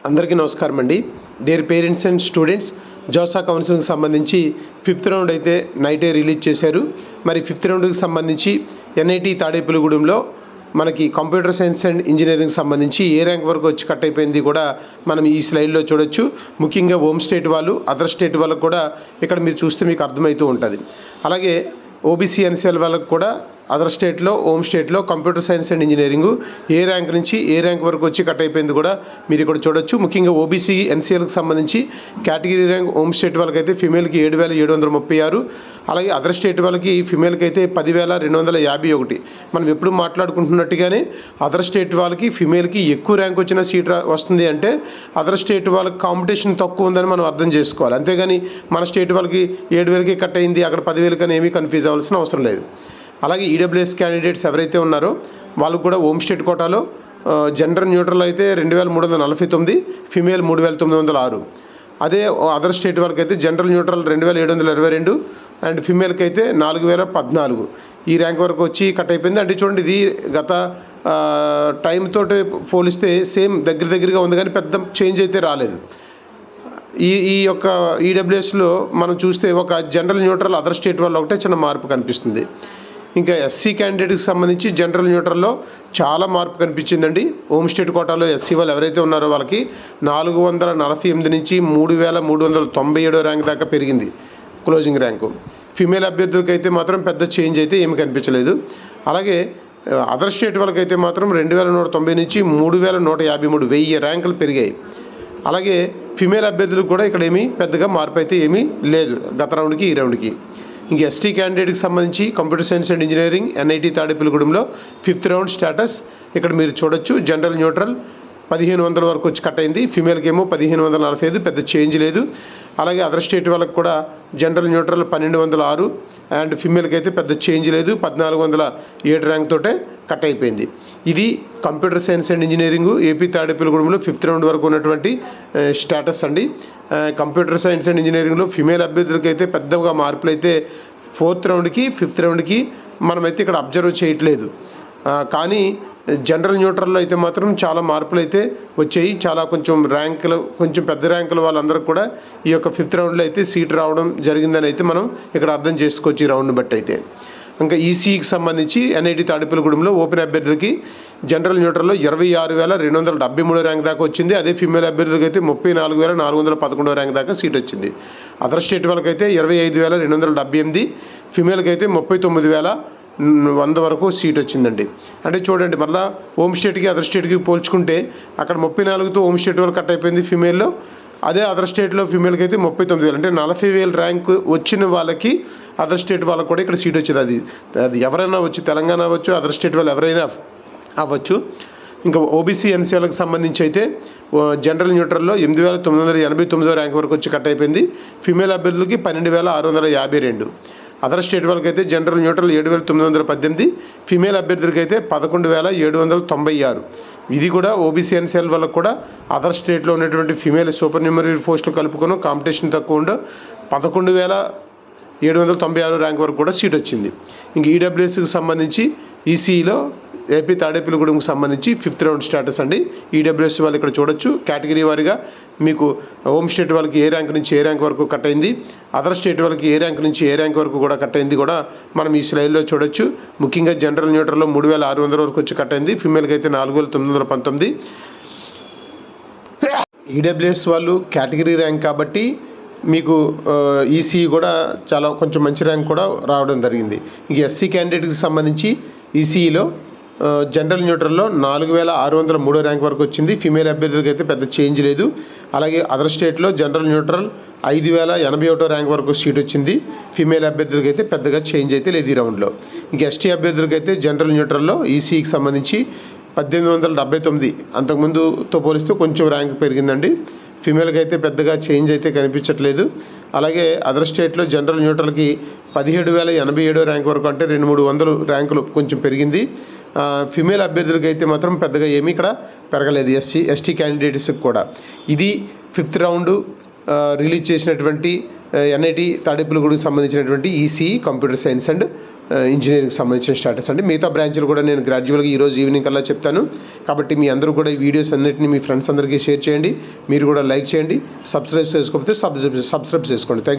అందరికీ నమస్కారం అండి. డియర్ పేరెంట్స్ అండ్ స్టూడెంట్స్, జోసా కౌన్సిలింగ్కి సంబంధించి 5th రౌండ్ అయితే నైటే రిలీజ్ చేశారు. మరి 5th రౌండ్కి సంబంధించి ఎన్ఐటి తాడేపల్లిగూడెంలో మనకి కంప్యూటర్ సైన్స్ అండ్ ఇంజనీరింగ్ సంబంధించి ఏ ర్యాంక్ వరకు వచ్చి కట్ అయిపోయింది కూడా మనం ఈ స్లైడ్లో చూడొచ్చు. ముఖ్యంగా హోమ్ స్టేట్ వాళ్ళు, అదర్ స్టేట్ వాళ్ళకు కూడా ఇక్కడ మీరు చూస్తే మీకు అర్థమవుతూ ఉంటుంది. అలాగే ఓబీసీ ఎన్సీఎల్ వాళ్ళకు కూడా అదర్ స్టేట్లో, హోమ్ స్టేట్లో computer science and engineering A rank నుంచి ఏ ర్యాంక్ వరకు వచ్చి కట్ అయిపోయింది కూడా మీరు ఇక్కడ చూడొచ్చు. ముఖ్యంగా ఓబీసీ ఎన్సీఎల్కి సంబంధించి కేటగిరీ ర్యాంక్ హోమ్ స్టేట్ వాళ్ళకి అయితే ఫిమేల్కి 7,736, అలాగే అదర్ స్టేట్ వాళ్ళకి ఫిమేల్కి అయితే 10,251. మనం ఎప్పుడు మాట్లాడుకుంటున్నట్టుగానే అదర్ స్టేట్ వాళ్ళకి ఫిమేల్కి ఎక్కువ ర్యాంక్ వచ్చిన సీట్ వస్తుంది అంటే అదర్ స్టేట్ వాళ్ళకి కాంపిటీషన్ తక్కువ ఉందని మనం అర్థం చేసుకోవాలి. అంతేగాని మన స్టేట్ వాళ్ళకి 7,000కి కట్ అయింది, అక్కడ 10,000 కని ఏమీ కన్ఫ్యూజ్ అవ్వాల్సిన అవసరం లేదు. అలాగే ఈడబ్ల్యూఎస్ క్యాండిడేట్స్ ఎవరైతే ఉన్నారో వాళ్ళకు కూడా హోమ్ స్టేట్ కోటాలో జెండర్ న్యూట్రల్ అయితే 2,349, ఫిమేల్ 3,906. అదే అదర్ స్టేట్ వాళ్ళకి అయితే జెండర్ న్యూట్రల్ 2,722 అండ్ ఫిమేల్కి అయితే 4,014 ఈ ర్యాంక్ వరకు వచ్చి కట్ అయిపోయింది. అంటే చూడండి, ఇది గత టైం తోటి పోలిస్తే సేమ్ దగ్గరగా ఉంది, కానీ పెద్ద చేంజ్ అయితే రాలేదు. ఈ యొక్క ఈడబ్ల్యూఎస్లో మనం చూస్తే ఒక జనరల్ న్యూట్రల్ అదర్ స్టేట్ వాళ్ళు ఒకటే చిన్న మార్పు కనిపిస్తుంది. ఇంకా ఎస్సీ క్యాండిడేట్కి సంబంధించి జనరల్ న్యూట్రల్లో చాలా మార్పు కనిపించిందండి. హోమ్ స్టేట్ కోటాలో ఎస్సీ వాళ్ళు ఎవరైతే ఉన్నారో వాళ్ళకి 448 నుంచి 3,397 ర్యాంక్ దాకా పెరిగింది క్లోజింగ్ ర్యాంకు. ఫిమేల్ అభ్యర్థులకి అయితే మాత్రం పెద్ద చేంజ్ అయితే ఏమి కనిపించలేదు. అలాగే అదర్ స్టేట్ వాళ్ళకైతే మాత్రం 2,190 నుంచి 3,153 1000 ర్యాంకులు పెరిగాయి. అలాగే ఫిమేల్ అభ్యర్థులకు కూడా ఇక్కడ ఏమీ పెద్దగా మార్పు అయితే ఏమీ లేదు గత రౌండ్కి ఈ రౌండ్కి. ఇంక ఎస్టీ క్యాండిడేట్కి సంబంధించి computer science and engineering NIT తాడేపల్లిగూడెంలో 5th రౌండ్ స్టేటస్ ఇక్కడ మీరు చూడొచ్చు. జనరల్ న్యూట్రల్ 1,500 వరకు వచ్చి కట్ అయింది, ఫిమేల్కి ఏమో 1,545, పెద్ద చేంజ్ లేదు. అలాగే అదర్ స్టేట్ వాళ్ళకి కూడా జనరల్ న్యూట్రల్ 1,206 అండ్ ఫిమేల్కి అయితే పెద్ద చేంజ్ లేదు, 1,407 ర్యాంక్ తోటే కట్ అయిపోయింది. ఇది computer science and engineering AP తాడేపల్లిగూడెంలో 5th రౌండ్ వరకు ఉన్నటువంటి స్టేటస్ అండి. కంప్యూటర్ సైన్స్ అండ్ ఇంజనీరింగ్లో ఫిమేల్ అభ్యర్థులకి అయితే పెద్దగా మార్పులు అయితే 4th రౌండ్కి 5th రౌండ్కి మనమైతే ఇక్కడ అబ్జర్వ్ చేయట్లేదు. కానీ జనరల్ న్యూట్రల్లో అయితే మాత్రం చాలా మార్పులు అయితే వచ్చాయి. చాలా కొంచెం పెద్ద ర్యాంకుల వాళ్ళందరికీ కూడా ఈ యొక్క 5th రౌండ్లో అయితే సీట్ రావడం జరిగిందని అయితే మనం ఇక్కడ అర్థం చేసుకోవచ్చు ఈ రౌండ్ని బట్టి అయితే. ఇంకా ఈసీఈకి సంబంధించి ఎన్ఐటి తాడేపల్లిగూడెంలో ఓపెన్ అభ్యర్థులకి జనరల్ న్యూట్రల్లో 26,273 ర్యాంక్ దాకా వచ్చింది. అదే ఫిమేల్ అభ్యర్థులకి అయితే 34,411 ర్యాంక్ దాకా సీట్ వచ్చింది. అదర్ స్టేట్ వాళ్ళకైతే 25,278, ఫిమేల్కి అయితే 39,100 వరకు సీట్ వచ్చిందండి. అంటే చూడండి, మళ్ళీ హోమ్ స్టేట్కి అదర్ స్టేట్కి పోల్చుకుంటే అక్కడ 34తో హోమ్ స్టేట్ వాళ్ళు కట్ అయిపోయింది ఫిమేల్లో. అదే అదర్ స్టేట్లో ఫిమేల్కి అయితే 39,000, అంటే 40,000 ర్యాంక్ వచ్చిన వాళ్ళకి అదర్ స్టేట్ వాళ్ళకి కూడా ఇక్కడ సీట్ వచ్చింది. అది ఎవరైనా వచ్చి, తెలంగాణ అవ్వచ్చు, అదర్ స్టేట్ వాళ్ళు ఎవరైనా అవ్వచ్చు. ఇంకా ఓబీసీ ఎన్సీఎల్కి సంబంధించి అయితే జనరల్ న్యూట్రల్లో 8,989 ర్యాంక్ వరకు వచ్చి కట్ అయిపోయింది. ఫిమేల్ అభ్యర్థులకి 12,652. అదర్ స్టేట్ వాళ్ళకి అయితే జనరల్ న్యూట్రల్ 7,918, ఫిమేల్ అభ్యర్థులకి అయితే 11,796. ఇది కూడా ఓబీసీ ఎన్సీఎల్ వాళ్ళకి కూడా అదర్ స్టేట్లో ఉన్నటువంటి ఫిమేల్ సూపర్ న్యూమరీ పోస్టులు కలుపుకొని కాంపిటీషన్ తక్కువ ఉండే 11,796 ర్యాంక్ వరకు కూడా సీట్ వచ్చింది. ఇంక ఈడబ్ల్యూఎస్కి సంబంధించి ఈసీఈలో ఏపీ తాడేపల్లిగూడెంకి సంబంధించి 5th రౌండ్ స్టేటస్ అండి. ఈడబ్ల్యూఎస్ వాళ్ళు ఇక్కడ చూడొచ్చు. కేటగిరీ వారీగా మీకు హోమ్ స్టేట్ వాళ్ళకి ఏ ర్యాంక్ నుంచి ఏ ర్యాంక్ వరకు కట్ అయింది, అదర్ స్టేట్ వాళ్ళకి ఏ ర్యాంక్ నుంచి ఏ ర్యాంక్ వరకు కూడా కట్ అయింది కూడా మనం ఈ స్లైడ్లో చూడొచ్చు. ముఖ్యంగా జనరల్ న్యూట్రల్లో 3,600 వరకు వచ్చి కట్ అయింది, ఫిమేల్కి అయితే 4,919. ఈడబ్ల్యూఎస్ వాళ్ళు కేటగిరీ ర్యాంక్ కాబట్టి మీకు ఈసీఈ కూడా చాలా కొంచెం మంచి ర్యాంక్ కూడా రావడం జరిగింది. ఇంక ఎస్సీ క్యాండిడేట్కి సంబంధించి ఈసీఈలో జనరల్ న్యూట్రల్లో 4,603 ర్యాంక్ వరకు వచ్చింది, ఫిమేల్ అభ్యర్థులకి అయితే పెద్ద చేంజ్ లేదు. అలాగే అదర్ స్టేట్లో జనరల్ న్యూట్రల్ 5,081 ర్యాంక్ వరకు సీట్ వచ్చింది, ఫిమేల్ అభ్యర్థులకి అయితే పెద్దగా చేంజ్ అయితే లేదు ఈ రౌండ్లో. ఇంక ఎస్టీ అభ్యర్థులకి అయితే జనరల్ న్యూట్రల్లో ఈసీఈకి సంబంధించి 1,879, అంతకుముందుతో పోలిస్తే కొంచెం ర్యాంక్ పెరిగిందండి. ఫిమేల్కి అయితే పెద్దగా చేంజ్ అయితే కనిపించట్లేదు. అలాగే అదర్ స్టేట్లో జనరల్ న్యూట్రల్కి 17,087 ర్యాంక్ వరకు, అంటే 200-300 ర్యాంకులు కొంచెం పెరిగింది. ఫిమేల్ అభ్యర్థులకి అయితే మాత్రం పెద్దగా ఏమీ ఇక్కడ పెరగలేదు ఎస్టీ క్యాండిడేట్స్కి కూడా. ఇది 5th రౌండ్ రిలీజ్ చేసినటువంటి ఎన్ఐటి తాడేపల్లిగూడెంకి సంబంధించినటువంటి ECE computer science and engineering సంబంధించిన స్టేటస్ అండి. మిగతా బ్రాంచ్లు కూడా నేను గ్రాడ్యువల్గా ఈరోజు ఈవినింగ్ కల్లా చెప్తాను. కాబట్టి మీ అందరూ కూడా ఈ వీడియోస్ అన్నిటిని మీ ఫ్రెండ్స్ అందరికీ షేర్ చేయండి. మీరు కూడా లైక్ చేయండి. సబ్స్క్రైబ్ చేసుకోకపోతే సబ్స్క్రైబ్ చేసుకోండి. థ్యాంక్